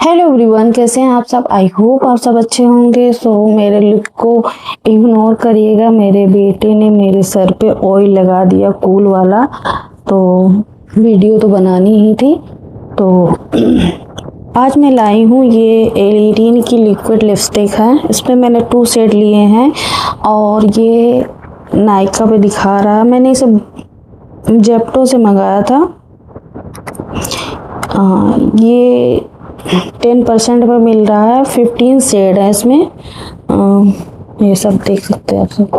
Hello everyone, कैसे हैं आप सब। आई होप आप सब अच्छे होंगे। मेरे लुक को इग्नोर करिएगा। मेरे बेटे ने मेरे सर पे ऑयल लगा दिया कूल वाला, तो वीडियो तो बनानी ही थी। तो आज मैं लाई हूँ ये एलिटीन की लिक्विड लिपस्टिक है। इसमें मैंने 2 शेड लिए हैं और ये नायका पे दिखा रहा है। मैंने इसे जेप्टो से मंगाया था। ये 10% में मिल रहा है। 15 शेड है इसमें। ये सब देख सकते हैं आप सब।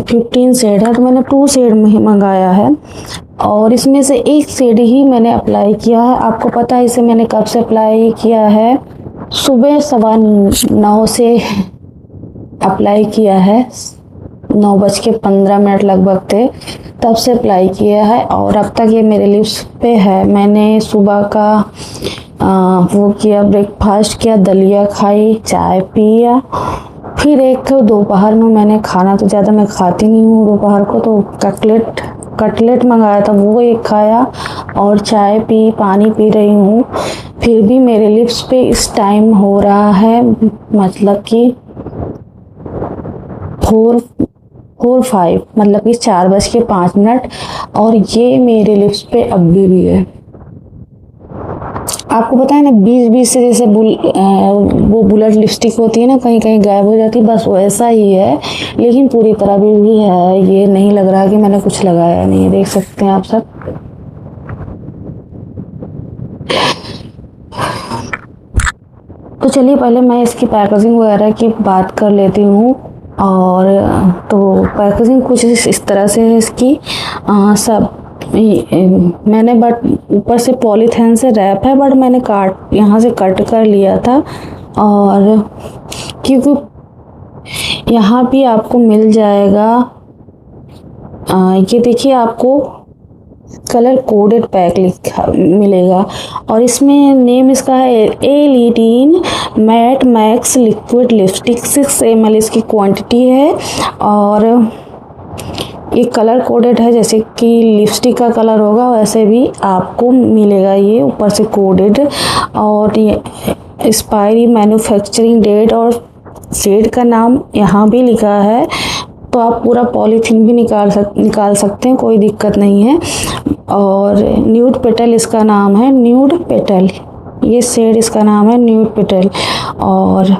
15 शेड है, तो मैंने 2 शेड में मंगाया है और इसमें से एक शेड ही मैंने अप्लाई किया है। आपको पता है इसे मैंने कब से अप्लाई किया है? सुबह 9:15 से अप्लाई किया है। 9:15 लगभग थे, तब से अप्लाई किया है और अब तक ये मेरे लिप्स पे है। मैंने सुबह का वो किया, ब्रेकफास्ट किया, दलिया खाई, चाय पिया, फिर एक दोपहर में मैंने खाना तो ज़्यादा मैं खाती नहीं हूँ दोपहर को, तो कटलेट मंगाया था, वो एक खाया और चाय पी, पानी पी रही हूँ। फिर भी मेरे लिप्स पे इस टाइम हो रहा है मतलब कि 4:05 मतलब कि 4:05 और ये मेरे लिप्स पे अभी भी है। आपको पता है ना, 20-20 से जैसे वो बुलेट लिपस्टिक होती है ना, कहीं कहीं गायब हो जाती है, बस वैसा ही है, लेकिन पूरी तरह भी है। ये नहीं लग रहा कि मैंने कुछ लगाया नहीं है। देख सकते हैं आप सब। तो चलिए पहले मैं इसकी पैकेजिंग वगैरह की बात कर लेती हूँ। और तो पैकेजिंग कुछ इस तरह से है इसकी। सब मैंने बट ऊपर से पॉलीथीन से रैप है, बट मैंने यहाँ से कट कर लिया था। और क्योंकि यहाँ भी आपको मिल जाएगा, ये देखिए आपको कलर कोडेड पैक लिखा मिलेगा और इसमें नेम इसका है एलिटीन matte max liquid lipstick. 6 ml इसकी क्वांटिटी है और ये कलर कोडेड है। जैसे कि लिपस्टिक का कलर होगा वैसे भी आपको मिलेगा ये ऊपर से कोडेड। और ये एक्सपायरी, मैन्युफैक्चरिंग डेट और शेड का नाम यहाँ भी लिखा है। तो आप पूरा पॉलीथीन भी निकाल सकते हैं, कोई दिक्कत नहीं है। और न्यूड पेटल इसका नाम है, न्यूड पेटल, ये शेड इसका नाम है न्यूड पेटल। और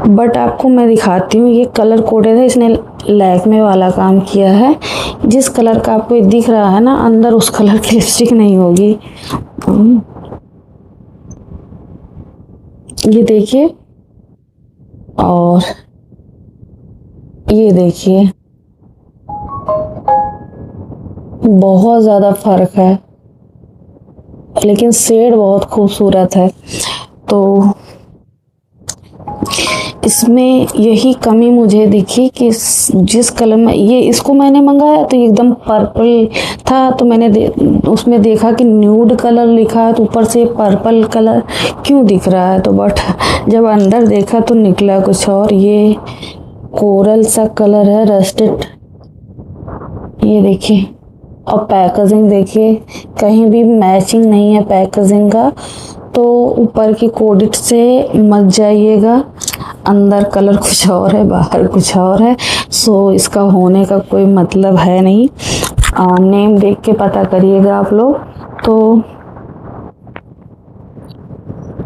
बट आपको मैं दिखाती हूँ, ये कलर कोडेड है। इसने लैक्मे वाला काम किया है। जिस कलर का आपको दिख रहा है ना अंदर, उस कलर की लिपस्टिक नहीं होगी। ये देखिए और ये देखिए, बहुत ज़्यादा फर्क है, लेकिन शेड बहुत खूबसूरत है। तो इसमें यही कमी मुझे दिखी कि जिस कलर में इसको मैंने मंगाया तो एकदम पर्पल था, तो मैंने उसमें देखा कि न्यूड कलर लिखा है, तो ऊपर से पर्पल कलर क्यों दिख रहा है। तो बट जब अंदर देखा तो निकला कुछ और। ये कोरल सा कलर है, रस्टेड। ये देखिए, और पैकेजिंग देखिए, कहीं भी मैचिंग नहीं है पैकेजिंग का। तो ऊपर की कोडेड से मत जाइएगा, अंदर कलर कुछ और है, बाहर कुछ और है। इसका होने का कोई मतलब है नहीं। नेम देख के पता करिएगा आप लोग। तो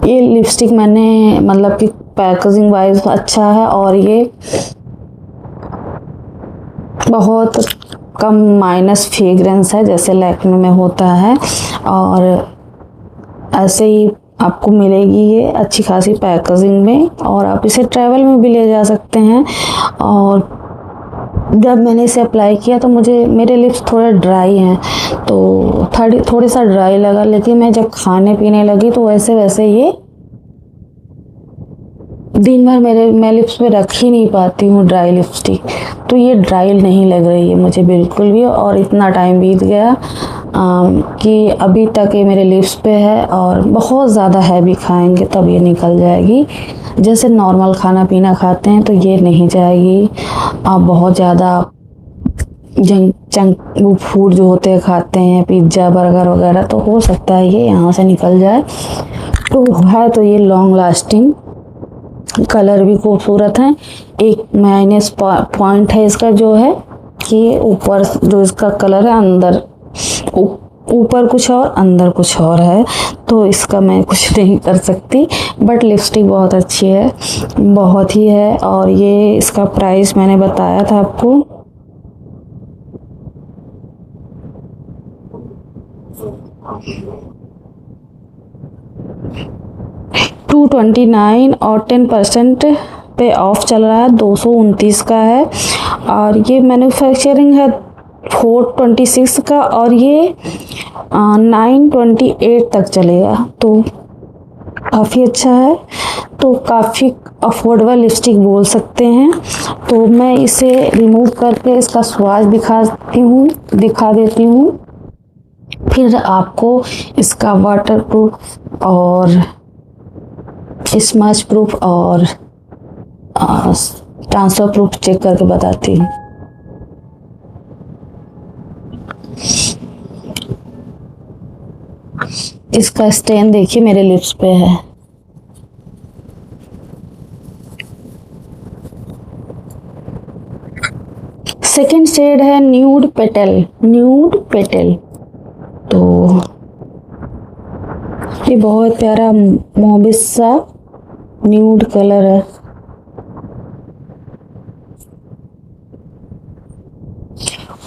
ये लिपस्टिक मैंने मतलब कि पैकेजिंग वाइज अच्छा है और ये बहुत कम माइनस फ्रेग्रेंस है जैसे लैक्मे में होता है। और ऐसे ही आपको मिलेगी ये अच्छी खासी पैकेजिंग में, और आप इसे ट्रैवल में भी ले जा सकते हैं। और जब मैंने इसे अप्लाई किया तो मेरे लिप्स थोड़े ड्राई हैं, तो थोड़ी सा ड्राई लगा, लेकिन मैं जब खाने पीने लगी तो वैसे वैसे ये दिन भर मैं लिप्स पे रख ही नहीं पाती हूँ ड्राई लिपस्टिक। तो ये ड्राई नहीं लग रही है मुझे बिल्कुल भी। और इतना टाइम बीत गया कि अभी तक ये मेरे लिप्स पे है, और बहुत ज़्यादा हैवी खाएंगे तब ये निकल जाएगी। जैसे नॉर्मल खाना पीना खाते हैं तो ये नहीं जाएगी। आप बहुत ज़्यादा जंक जंक वो फूड जो होते हैं खाते हैं, पिज्ज़ा बर्गर वगैरह, तो हो सकता है ये यहाँ से निकल जाए। तो है तो ये लॉन्ग लास्टिंग, कलर भी खूबसूरत है। एक माइनस पॉइंट है इसका जो है कि ऊपर जो इसका कलर है, अंदर ऊपर कुछ और अंदर कुछ और है, तो इसका मैं कुछ नहीं कर सकती। बट लिपस्टिक बहुत अच्छी है, बहुत ही है। और ये इसका प्राइस मैंने बताया था आपको, 229 और 10% पे ऑफ चल रहा है, 229 का है। और ये मैन्युफैक्चरिंग है 426 का, और ये 928 तक चलेगा, तो काफ़ी अच्छा है। तो काफ़ी अफोर्डेबल लिपस्टिक बोल सकते हैं। तो मैं इसे रिमूव करके इसका स्वाद दिखा देती हूँ, फिर आपको इसका वाटरप्रूफ और स्मच प्रूफ और ट्रांसफर प्रूफ चेक करके बताती हूँ। इसका स्टेन देखिए मेरे लिप्स पे है। सेकेंड शेड है न्यूड पेटल। तो ये बहुत प्यारा मोबिस सा न्यूड कलर है।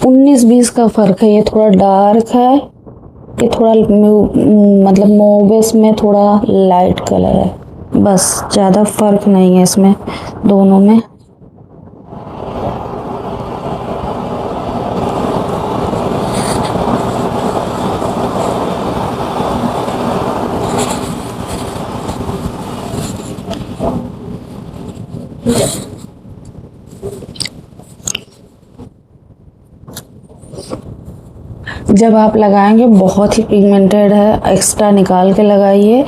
उन्नीस 20 का फर्क है, ये थोड़ा डार्क है, ये थोड़ा मतलब मोबिस में थोड़ा लाइट कलर है, बस ज़्यादा फर्क नहीं है इसमें दोनों में। जब आप लगाएंगे बहुत ही पिगमेंटेड है, एक्स्ट्रा निकाल के लगाइए।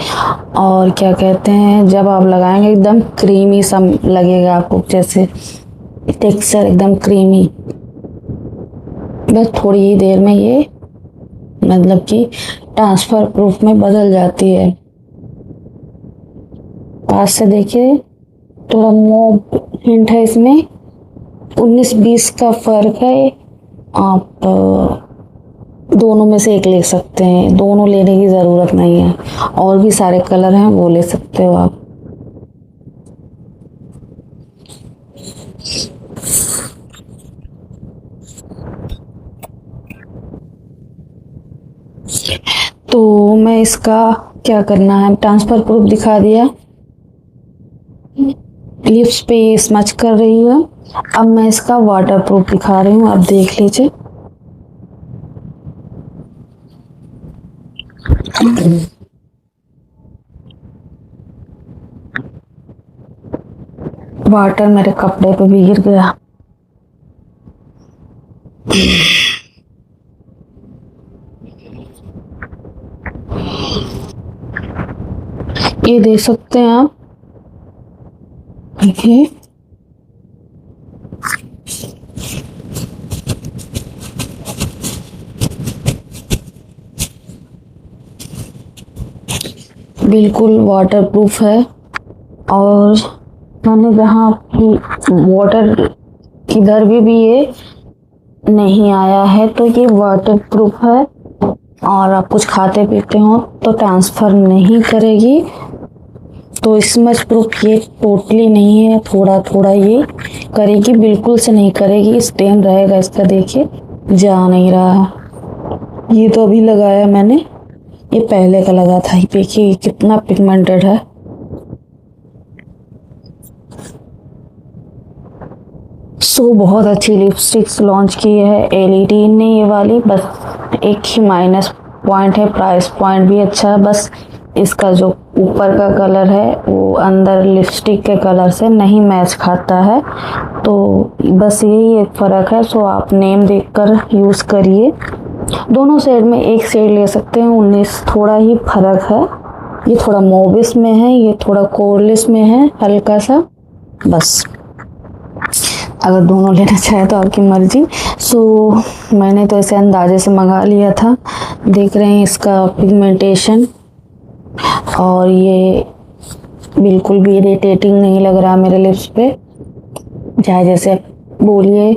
और क्या कहते हैं, जब आप लगाएंगे एकदम क्रीमी सा लगेगा आपको, जैसे टेक्सचर एकदम क्रीमी। बस थोड़ी ही देर में ये मतलब कि ट्रांसफर प्रूफ में बदल जाती है। पास से देखिए, थोड़ा मोब हिंट है इसमें, 19-20 का फर्क है। आप दोनों में से एक ले सकते हैं, दोनों लेने की ज़रूरत नहीं है, और भी सारे कलर हैं वो ले सकते हो आप। तो मैं इसका क्या करना है, ट्रांसफर प्रूफ दिखा दिया, लिप्स पे स्मच कर रही हूँ। अब मैं इसका वाटर प्रूफ दिखा रही हूँ, आप देख लीजिए। वाटर मेरे कपड़े पे भी गिर गया। ये देख सकते हैं आप, देखिए बिल्कुल वाटरप्रूफ है। और मैंने जहाँ वाटर किधर भी ये नहीं आया है, तो ये वाटरप्रूफ है। और आप कुछ खाते पीते हो तो ट्रांसफ़र नहीं करेगी। तो स्मच प्रूफ ये टोटली नहीं है, थोड़ा थोड़ा ये करेगी, बिल्कुल से नहीं करेगी। स्टेन रहेगा इसका, देखिए जा नहीं रहा। ये तो अभी लगाया मैंने, ये पहले का लगा था। देखिए कितना पिगमेंटेड है। बहुत अच्छी लिपस्टिक्स लॉन्च की है एलिटी ने ये वाली, बस एक ही माइनस पॉइंट है, प्राइस पॉइंट भी अच्छा है। बस इसका जो ऊपर का कलर है वो अंदर लिपस्टिक के कलर से नहीं मैच खाता है, तो बस यही एक फ़र्क है। आप नेम देखकर यूज़ करिए। दोनों शेड में एक शेड ले सकते हैं। 19 थोड़ा ही फर्क है, ये थोड़ा मोबिस में है, ये थोड़ा कोरलिस में है हल्का सा। बस अगर दोनों लेना चाहे तो आपकी मर्जी। मैंने तो इसे अंदाजे से मंगा लिया था। देख रहे हैं इसका पिगमेंटेशन, और ये बिल्कुल भी इरिटेटिंग नहीं लग रहा मेरे लिप्स पे, चाहे जैसे बोलिए,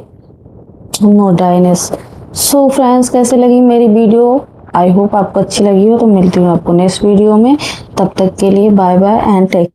नो ड्राइनेस। सो फ्रेंड्स, कैसे लगी मेरी वीडियो? आई होप आपको अच्छी लगी हो। तो मिलती हूँ आपको नेक्स्ट वीडियो में। तब तक के लिए बाय बाय एंड टेक